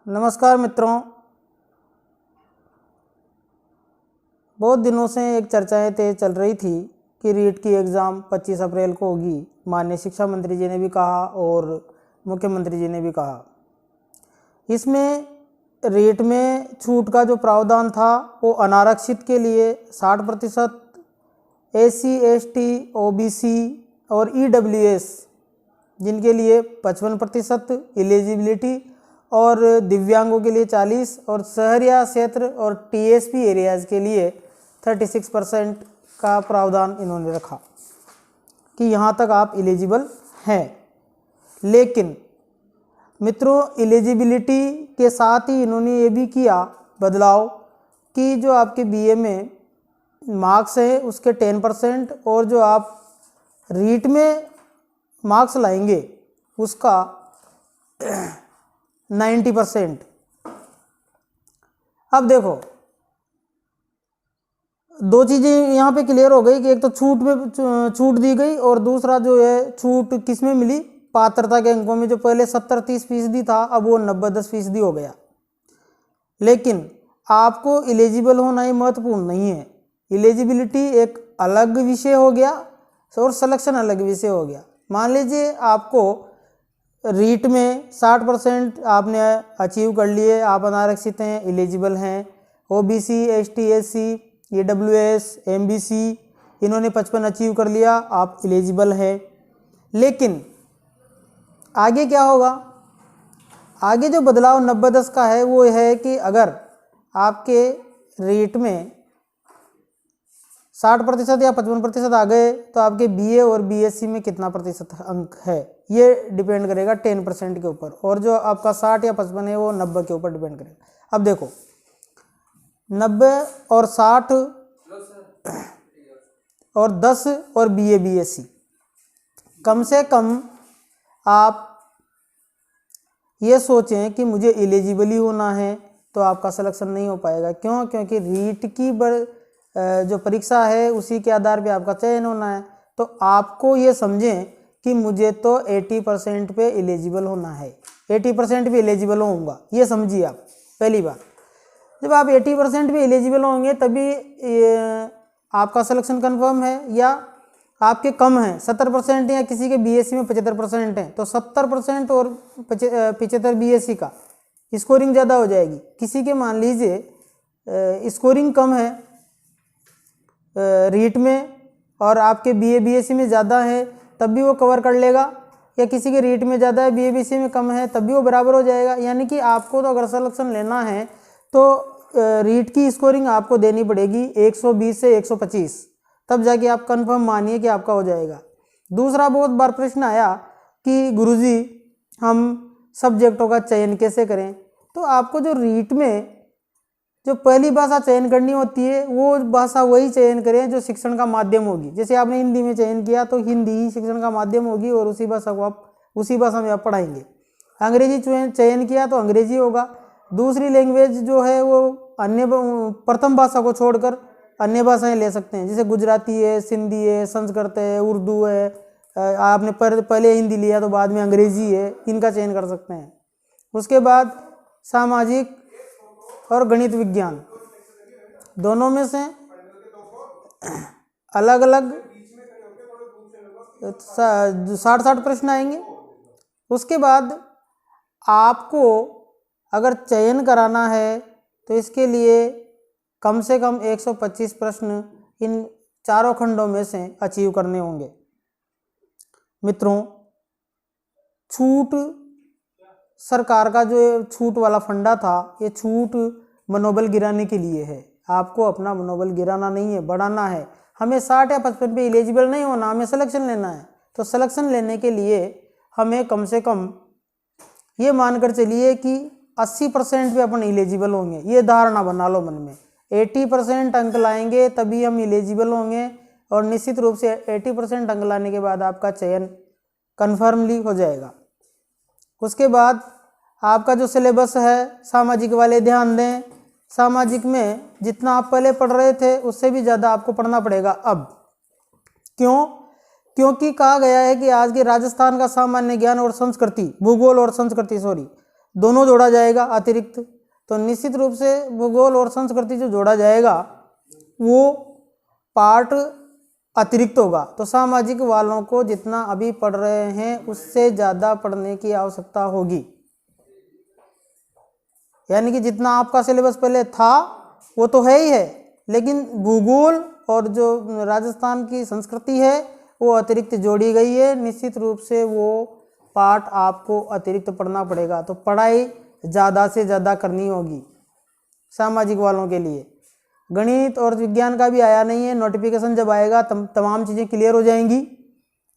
नमस्कार मित्रों, बहुत दिनों से एक चर्चाएं तेज चल रही थी कि रीट की एग्ज़ाम 25 अप्रैल को होगी। माननीय शिक्षा मंत्री जी ने भी कहा और मुख्यमंत्री जी ने भी कहा। इसमें रीट में छूट का जो प्रावधान था वो अनारक्षित के लिए 60%, SC ST OBC और EWS जिनके लिए 55% एलिजिबिलिटी और दिव्यांगों के लिए 40 और शहरिया क्षेत्र और TSP एरियाज़ के लिए 36% का प्रावधान इन्होंने रखा कि यहाँ तक आप एलिजिबल हैं। लेकिन मित्रों, एलिजिबिलिटी के साथ ही इन्होंने ये भी किया बदलाव कि जो आपके BA में मार्क्स है उसके 10% और जो आप रीट में मार्क्स लाएंगे उसका 90%। अब देखो, दो चीज़ें यहाँ पे क्लियर हो गई कि एक तो छूट दी गई और दूसरा जो है छूट किस में मिली, पात्रता के अंकों में। जो पहले 70-30% था अब वो 90-10% हो गया। लेकिन आपको एलिजिबल होना ही महत्वपूर्ण नहीं है। एलिजिबिलिटी एक अलग विषय हो गया और सिलेक्शन अलग विषय हो गया। मान लीजिए आपको रीट में 60% आपने अचीव कर लिए, आप अनारक्षित हैं, एलिजिबल हैं। OBC ST SC EWS MBC इन्होंने 55 अचीव कर लिया, आप एलिजिबल हैं। लेकिन आगे क्या होगा? आगे जो बदलाव 90-10 का है वो है कि अगर आपके रीट में 60% या 55% आ गए तो आपके BA और BSc में कितना प्रतिशत अंक है ये डिपेंड करेगा 10% के ऊपर, और जो आपका 60 या 55 है वो 90 के ऊपर डिपेंड करेगा। अब देखो, 90 और 60 और 10 और BA BSc, कम से कम आप ये सोचें कि मुझे एलिजिबल ही होना है तो आपका सिलेक्शन नहीं हो पाएगा। क्यों? क्योंकि रीट की जो परीक्षा है उसी के आधार पे आपका चयन होना है। तो आपको ये समझें कि मुझे तो 80% पे एलिजिबल होना है, 80% पे एलिजिबल होऊंगा, ये समझिए आप। पहली बात, जब आप 80% पे एलिजिबल होंगे तभी आपका सिलेक्शन कंफर्म है, या आपके कम हैं 70% या किसी के BSc में 75% हैं तो 70% और 75 BSc का स्कोरिंग ज़्यादा हो जाएगी। किसी के मान लीजिए स्कोरिंग कम है रीट में और आपके BA BSc में ज़्यादा है तब भी वो कवर कर लेगा, या किसी के रीट में ज़्यादा है BA BSc में कम है तब भी वो बराबर हो जाएगा। यानी कि आपको तो अगर सिलेक्शन लेना है तो रीट की स्कोरिंग आपको देनी पड़ेगी 120 से 125, तब जाके आप कंफर्म मानिए कि आपका हो जाएगा। दूसरा, बहुत बार प्रश्न आया कि गुरुजी हम सब्जेक्टों का चयन कैसे करें? तो आपको जो रीट में जो पहली भाषा चयन करनी होती है वो भाषा वही चयन करें जो शिक्षण का माध्यम होगी। जैसे आपने हिंदी में चयन किया तो हिंदी ही शिक्षण का माध्यम होगी और उसी भाषा को आप उसी भाषा में आप पढ़ाएंगे। अंग्रेजी चयन किया तो अंग्रेजी होगा। दूसरी लैंग्वेज जो है वो अन्य प्रथम भाषा को छोड़कर अन्य भाषाएं ले सकते हैं, जैसे गुजराती है, सिंधी है, संस्कृत है, उर्दू है। आपने पहले हिंदी लिया तो बाद में अंग्रेजी है, इनका चयन कर सकते हैं। उसके बाद सामाजिक और गणित विज्ञान, दोनों में से अलग अलग 60 प्रश्न आएंगे। उसके बाद आपको अगर चयन कराना है तो इसके लिए कम से कम 125 प्रश्न इन चारों खंडों में से अचीव करने होंगे। मित्रों, छूट सरकार का जो छूट वाला फंडा था, ये छूट मनोबल गिराने के लिए है। आपको अपना मनोबल गिराना नहीं है, बढ़ाना है। हमें 60 या 55 पे एलिजिबल नहीं होना, हमें सिलेक्शन लेना है। तो सिलेक्शन लेने के लिए हमें कम से कम ये मानकर चलिए कि 80% पे अपन एलिजिबल होंगे। ये धारणा बना लो मन में, 80% अंक लाएंगे तभी हम एलिजिबल होंगे, और निश्चित रूप से 80% अंक लाने के बाद आपका चयन कन्फर्मली हो जाएगा। उसके बाद आपका जो सिलेबस है सामाजिक वाले ध्यान दें, सामाजिक में जितना आप पहले पढ़ रहे थे उससे भी ज़्यादा आपको पढ़ना पड़ेगा अब। क्यों? क्योंकि कहा गया है कि आज के राजस्थान का सामान्य ज्ञान और संस्कृति, भूगोल और संस्कृति दोनों जोड़ा जाएगा अतिरिक्त। तो निश्चित रूप से भूगोल और संस्कृति जो जोड़ा जाएगा वो पार्ट अतिरिक्त होगा। तो सामाजिक वालों को जितना अभी पढ़ रहे हैं उससे ज़्यादा पढ़ने की आवश्यकता होगी। यानी कि जितना आपका सिलेबस पहले था वो तो है ही है, लेकिन भूगोल और जो राजस्थान की संस्कृति है वो अतिरिक्त जोड़ी गई है। निश्चित रूप से वो पार्ट आपको अतिरिक्त पढ़ना पड़ेगा। तो पढ़ाई ज़्यादा से ज़्यादा करनी होगी सामाजिक वालों के लिए। गणित और विज्ञान का भी आया नहीं है, नोटिफिकेशन जब आएगा तमाम चीज़ें क्लियर हो जाएंगी।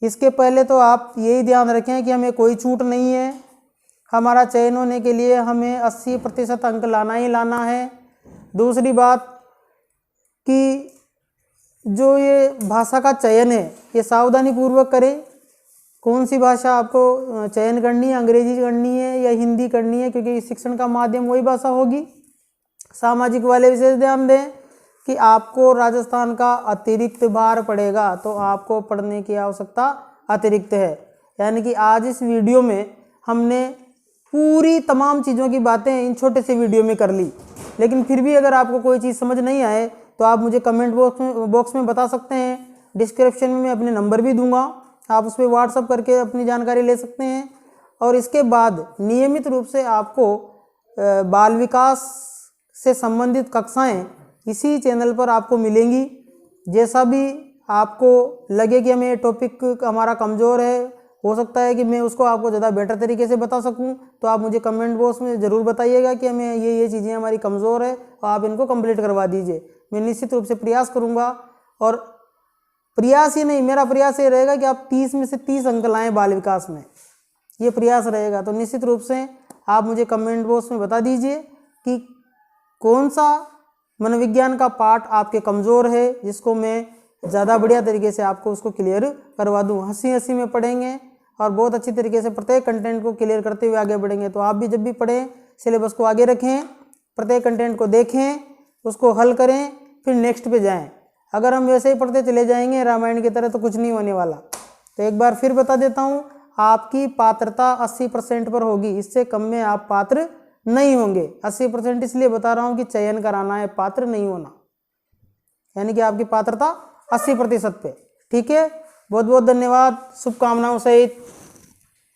इसके पहले तो आप यही ध्यान रखें कि हमें कोई छूट नहीं है। हमारा चयन होने के लिए हमें 80% अंक लाना ही लाना है। दूसरी बात कि जो ये भाषा का चयन है ये सावधानी पूर्वक करें। कौन सी भाषा आपको चयन करनी है, अंग्रेजी करनी है या हिंदी करनी है, क्योंकि शिक्षण का माध्यम वही भाषा होगी। सामाजिक वाले विशेष ध्यान दें कि आपको राजस्थान का अतिरिक्त भार पड़ेगा, तो आपको पढ़ने की आवश्यकता अतिरिक्त है। यानी कि आज इस वीडियो में हमने पूरी तमाम चीज़ों की बातें इन छोटे से वीडियो में कर ली, लेकिन फिर भी अगर आपको कोई चीज़ समझ नहीं आए तो आप मुझे कमेंट बॉक्स में बता सकते हैं। डिस्क्रिप्शन में मैं अपने नंबर भी दूंगा, आप उस पर व्हाट्सअप करके अपनी जानकारी ले सकते हैं। और इसके बाद नियमित रूप से आपको बाल विकास से संबंधित कक्षाएं इसी चैनल पर आपको मिलेंगी। जैसा भी आपको लगे कि हमें टॉपिक हमारा कमज़ोर है, हो सकता है कि मैं उसको आपको ज़्यादा बेटर तरीके से बता सकूं, तो आप मुझे कमेंट बॉक्स में ज़रूर बताइएगा कि हमें ये चीज़ें हमारी कमज़ोर है और आप इनको कंप्लीट करवा दीजिए। मैं निश्चित रूप से प्रयास करूँगा, और प्रयास ही नहीं, मेरा प्रयास ये रहेगा कि आप 30 में से 30 अंक लाएँ बाल विकास में, ये प्रयास रहेगा। तो निश्चित रूप से आप मुझे कमेंट बॉक्स में बता दीजिए कि कौन सा मनोविज्ञान का पार्ट आपके कमज़ोर है, जिसको मैं ज़्यादा बढ़िया तरीके से आपको उसको क्लियर करवा दूँ। हंसी हंसी में पढ़ेंगे और बहुत अच्छी तरीके से प्रत्येक कंटेंट को क्लियर करते हुए आगे बढ़ेंगे। तो आप भी जब भी पढ़ें सिलेबस को आगे रखें, प्रत्येक कंटेंट को देखें, उसको हल करें, फिर नेक्स्ट पे जाएं। अगर हम वैसे ही पढ़ते चले जाएंगे रामायण की तरह तो कुछ नहीं होने वाला। तो एक बार फिर बता देता हूँ, आपकी पात्रता 80% पर होगी, इससे कम में आप पात्र नहीं होंगे। 80% इसलिए बता रहा हूँ कि चयन कराना है, पात्र नहीं होना। यानी कि आपकी पात्रता 80% पे। ठीक है, बहुत बहुत धन्यवाद, शुभकामनाओं सहित।